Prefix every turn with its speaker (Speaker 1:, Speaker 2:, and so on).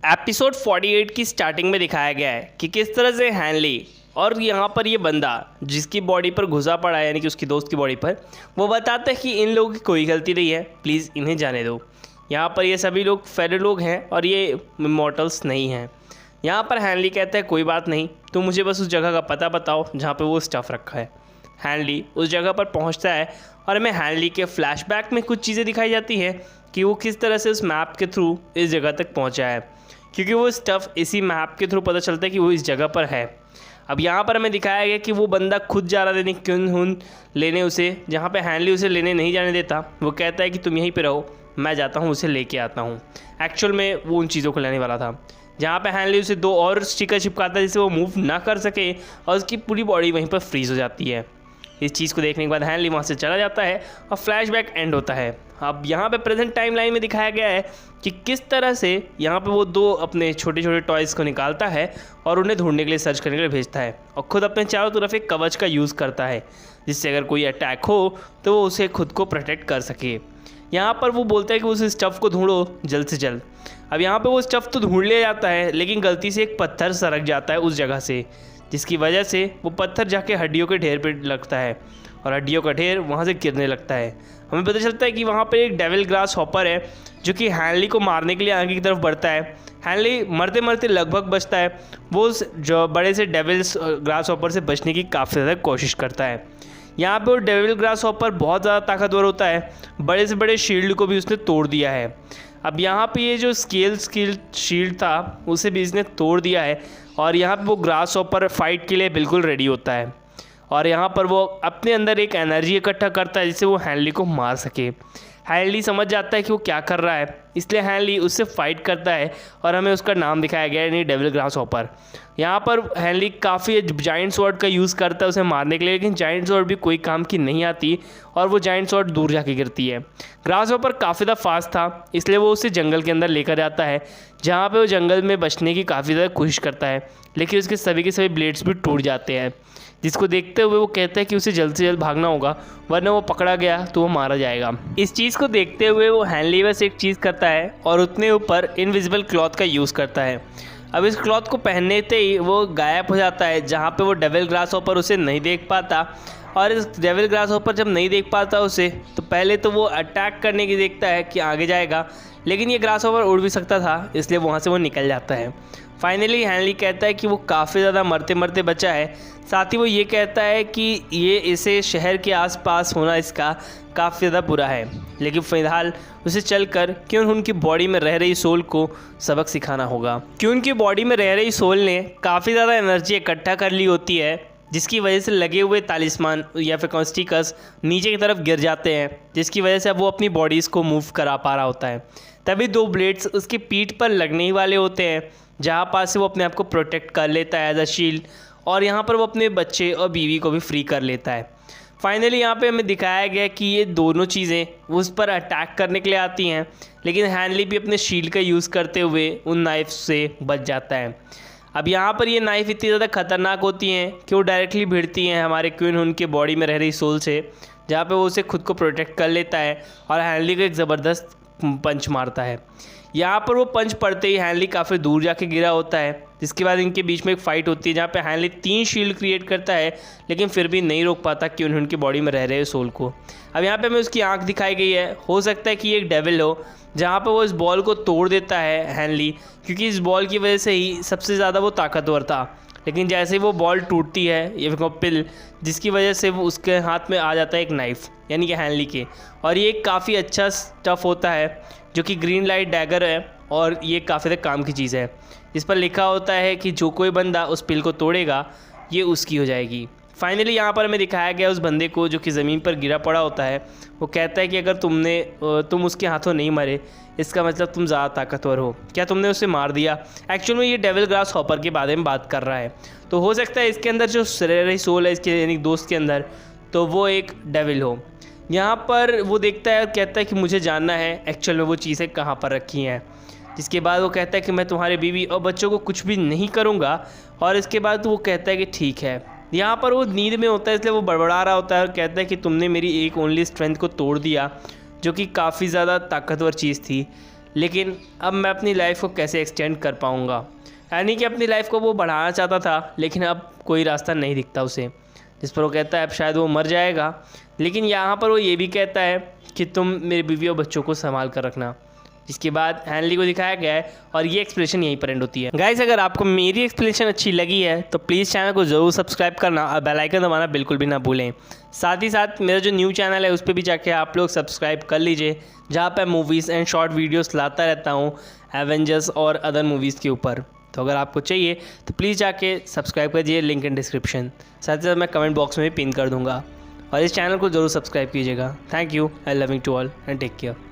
Speaker 1: Episode 48 की starting में दिखाया गया है कि किस तरह से हैनली और यहाँ पर ये बंदा जिसकी बॉडी पर घुसा पड़ा है, यानी कि उसकी दोस्त की बॉडी पर, वो बताता है कि इन लोगों की कोई गलती नहीं है, प्लीज़ इन्हें जाने दो। यहाँ पर ये सभी लोग फेडर लोग हैं और ये इमॉर्टल्स नहीं हैं। यहाँ पर हैनली कहता है कोई बात नहीं, तुम मुझे बस उस जगह का पता बताओ जहाँ पर वो स्टफ़ रखा है। हैनली उस जगह पर पहुँचता है और हमें हैनली के फ्लैशबैक में कुछ चीज़ें दिखाई जाती है कि वो किस तरह से उस मैप के थ्रू इस जगह तक पहुँचा है, क्योंकि वो स्टफ़ इसी मैप के थ्रू पता चलता है कि वो इस जगह पर है। अब यहाँ पर हमें दिखाया गया कि वो बंदा खुद जा रहा था क्यून हुन लेने उसे, जहाँ पे हैनली उसे लेने नहीं जाने देता। वो कहता है कि तुम यहीं पे रहो, मैं जाता हूँ उसे लेके आता हूँ। एक्चुअल में वो उन चीज़ों को लेने वाला था, जहाँ पे हैनली उसे 2 और स्टिकर चिपकाता है जिससे वो मूव ना कर सके और उसकी पूरी बॉडी वहीं पर फ्रीज़ हो जाती है। इस चीज़ को देखने के बाद हैनली वहाँ से चला जाता है और फ्लैशबैक एंड होता है। अब यहाँ पे प्रेजेंट टाइमलाइन में दिखाया गया है कि किस तरह से यहाँ पे वो 2 अपने छोटे छोटे टॉयज़ को निकालता है और उन्हें ढूंढने के लिए, सर्च करने के लिए भेजता है, और ख़ुद अपने चारों तरफ एक कवच का यूज़ करता है जिससे अगर कोई अटैक हो तो वो उसे खुद को प्रोटेक्ट कर सके। यहाँ पर वो बोलता है कि उस स्टफ़ को ढूंढो जल्द से जल्द। अब यहाँ पर वो स्टफ़ तो ढूंढ लिया जाता है, लेकिन गलती से एक पत्थर सरक जाता है उस जगह से, जिसकी वजह से वो पत्थर जाके हड्डियों के ढेर पर लगता है और हड्डियों का ढेर वहाँ से गिरने लगता है। हमें पता चलता है कि वहाँ पर एक डेविल ग्रास हॉपर है जो कि हैनली को मारने के लिए आगे की तरफ बढ़ता है। हैनली मरते मरते लगभग बचता है। वो उस जो बड़े से डेविल्स ग्रास हॉपर से बचने की काफ़ी ज़्यादा कोशिश करता है। यहाँ पे वो डेविल ग्रास हॉपर बहुत ज़्यादा ताकतवर होता है, बड़े से बड़े शील्ड को भी उसने तोड़ दिया है। अब यहाँ पे ये जो स्केल शील्ड था उसे भी इसने तोड़ दिया है और यहाँ पे वो ग्रास हॉपर फाइट के लिए बिल्कुल रेडी होता है और यहाँ पर वो अपने अंदर एक एनर्जी इकट्ठा करता है जिससे वो हैनली को मार सके। हैनली समझ जाता है कि वो क्या कर रहा है, इसलिए हैनली उससे फाइट करता है और हमें उसका नाम दिखाया गया है, यानी डेविल ग्रास हॉपर। यहाँ पर हैनली काफ़ी जाइंट स्वॉर्ड का यूज़ करता है उसे मारने के लिए, लेकिन जाइंट स्वॉर्ड भी कोई काम की नहीं आती और वो जाइंट स्वॉर्ड दूर जाके गिरती है। ग्रास हॉपर काफ़ी ज़्यादा फास्ट था, इसलिए वो उसे जंगल के अंदर लेकर जाता है, जहाँ पर वो जंगल में बचने की काफ़ी ज़्यादा कोशिश करता है, लेकिन उसके सभी के सभी ब्लेड्स भी टूट जाते हैं, जिसको देखते हुए वो कहता है कि उसे जल्द से जल्द भागना होगा, वरना वो पकड़ा गया तो वो मारा जाएगा। इस चीज़ को देखते हुए वो हैनली बस एक चीज़ करता है और उतने ऊपर इनविजिबल क्लॉथ का यूज़ करता है। अब इस क्लॉथ को पहनने ही वो गायब हो जाता है, जहाँ पे वो डेविल ग्रास हॉपर उसे नहीं देख पाता। और इस डेविल ग्रास हॉपर जब नहीं देख पाता उसे, तो पहले तो वो अटैक करने की देखता है कि आगे जाएगा, लेकिन ये ग्रास हॉपर उड़ भी सकता था, इसलिए वहाँ से वो निकल जाता है। फाइनली हैनली कहता है कि वो काफ़ी ज़्यादा मरते मरते बचा है। साथ ही वो ये कहता है कि ये इसे शहर के आसपास होना इसका काफ़ी ज़्यादा बुरा है, लेकिन फ़िलहाल उसे चलकर क्यों उनकी बॉडी में रह रही सोल को सबक सिखाना होगा। क्यों उनकी बॉडी में रह रही सोल ने काफ़ी ज़्यादा एनर्जी इकट्ठा कर ली होती है, जिसकी वजह से लगे हुए तालिस्मान या फिर कॉन्स्टिकस नीचे की तरफ गिर जाते हैं, जिसकी वजह से अब वो अपनी बॉडीज़ को मूव करा पा रहा होता है। तभी 2 ब्लेड्स उसकी पीठ पर लगने ही वाले होते हैं, जहाँ पास से वो अपने आप को प्रोटेक्ट कर लेता है एज अ शील्ड, और यहाँ पर वो अपने बच्चे और बीवी को भी फ्री कर लेता है। फाइनली यहाँ पे हमें दिखाया गया कि ये दोनों चीज़ें उस पर अटैक करने के लिए आती हैं, लेकिन हैनली भी अपने शील्ड का यूज़ करते हुए उन नाइफ से बच जाता है। अब यहाँ पर ये नाइफ इतनी ज़्यादा खतरनाक होती हैं कि वो डायरेक्टली भिड़ती हैं हमारे क्वीन हुन के बॉडी में रह रही सोल से, जहाँ पे वो उसे खुद को प्रोटेक्ट कर लेता है और हैनली को एक ज़बरदस्त पंच मारता है। यहाँ पर वो पंच पड़ते ही हैनली काफ़ी दूर जाके गिरा होता है, जिसके बाद इनके बीच में एक फ़ाइट होती है, जहाँ पे हैनली 3 शील्ड क्रिएट करता है, लेकिन फिर भी नहीं रोक पाता कि उनकी बॉडी में रह रहे सोल को। अब यहाँ पे हमें उसकी आंख दिखाई गई है, हो सकता है कि ये एक डेविल हो, जहाँ पे वो इस बॉल को तोड़ देता है हैनली, क्योंकि इस बॉल की वजह से ही सबसे ज़्यादा वो ताकतवर था। लेकिन जैसे ही वो बॉल टूटती है, ये पिल, जिसकी वजह से वो उसके हाथ में आ जाता है एक नाइफ़, यानी कि हैनली के, और ये एक काफ़ी अच्छा स्टफ़ होता है जो कि ग्रीन लाइट डैगर है, और ये काफ़ी ज़्यादा काम की चीज़ है। इस पर लिखा होता है कि जो कोई बंदा उस पिल को तोड़ेगा ये उसकी हो जाएगी। फाइनली यहाँ पर हमें दिखाया गया उस बंदे को जो कि ज़मीन पर गिरा पड़ा होता है। वो कहता है कि अगर तुम उसके हाथों नहीं मरे, इसका मतलब तुम ज़्यादा ताकतवर हो, क्या तुमने उसे मार दिया। एक्चुअल में ये डेविल ग्रास हॉपर के बारे में बात कर रहा है, तो हो सकता है इसके अंदर जो रह रही सोल है इसके, यानी दोस्त के अंदर, तो वो एक डेविल हो। यहाँ पर वो देखता है और कहता है कि मुझे जानना है एक्चुअल में वो चीज़ें कहाँ पर रखी हैं। जिसके बाद वो कहता है कि मैं तुम्हारे बीवी और बच्चों को कुछ भी नहीं करूँगा, और इसके बाद वो कहता है कि ठीक है। यहाँ पर वो नींद में होता है, इसलिए वो बड़बड़ा रहा होता है और कहता है कि तुमने मेरी एक ओनली स्ट्रेंथ को तोड़ दिया, जो कि काफ़ी ज़्यादा ताकतवर चीज़ थी, लेकिन अब मैं अपनी लाइफ को कैसे एक्सटेंड कर पाऊँगा। यानी कि अपनी लाइफ को वो बढ़ाना चाहता था, लेकिन अब कोई रास्ता नहीं दिखता उसे, जिस पर वो कहता है अब शायद वो मर जाएगा। लेकिन यहाँ पर वो ये भी कहता है कि तुम मेरी बीवी और बच्चों को संभाल कर रखना। जिसके बाद हेनली को दिखाया गया है और ये एक्सप्लेनेशन यहीं पर एंड होती है। गाइस, अगर आपको मेरी एक्सप्लेनेशन अच्छी लगी है तो प्लीज़ चैनल को ज़रूर सब्सक्राइब करना और बेल आइकन दबाना बिल्कुल भी ना भूलें। साथ ही साथ मेरा जो न्यू चैनल है उस पर भी जाके आप लोग सब्सक्राइब कर लीजिए, जहाँ पर मूवीज़ एंड शॉर्ट वीडियोज़ लाता रहता हूँ एवेंजर्स और अदर मूवीज़ के ऊपर। तो अगर आपको चाहिए तो प्लीज़ जाके सब्सक्राइब कर लिंक इन डिस्क्रिप्शन। साथ ही साथ मैं कमेंट बॉक्स में भी पिन कर दूँगा और इस चैनल को ज़रूर सब्सक्राइब कीजिएगा। Thank you, I loving to all and take care.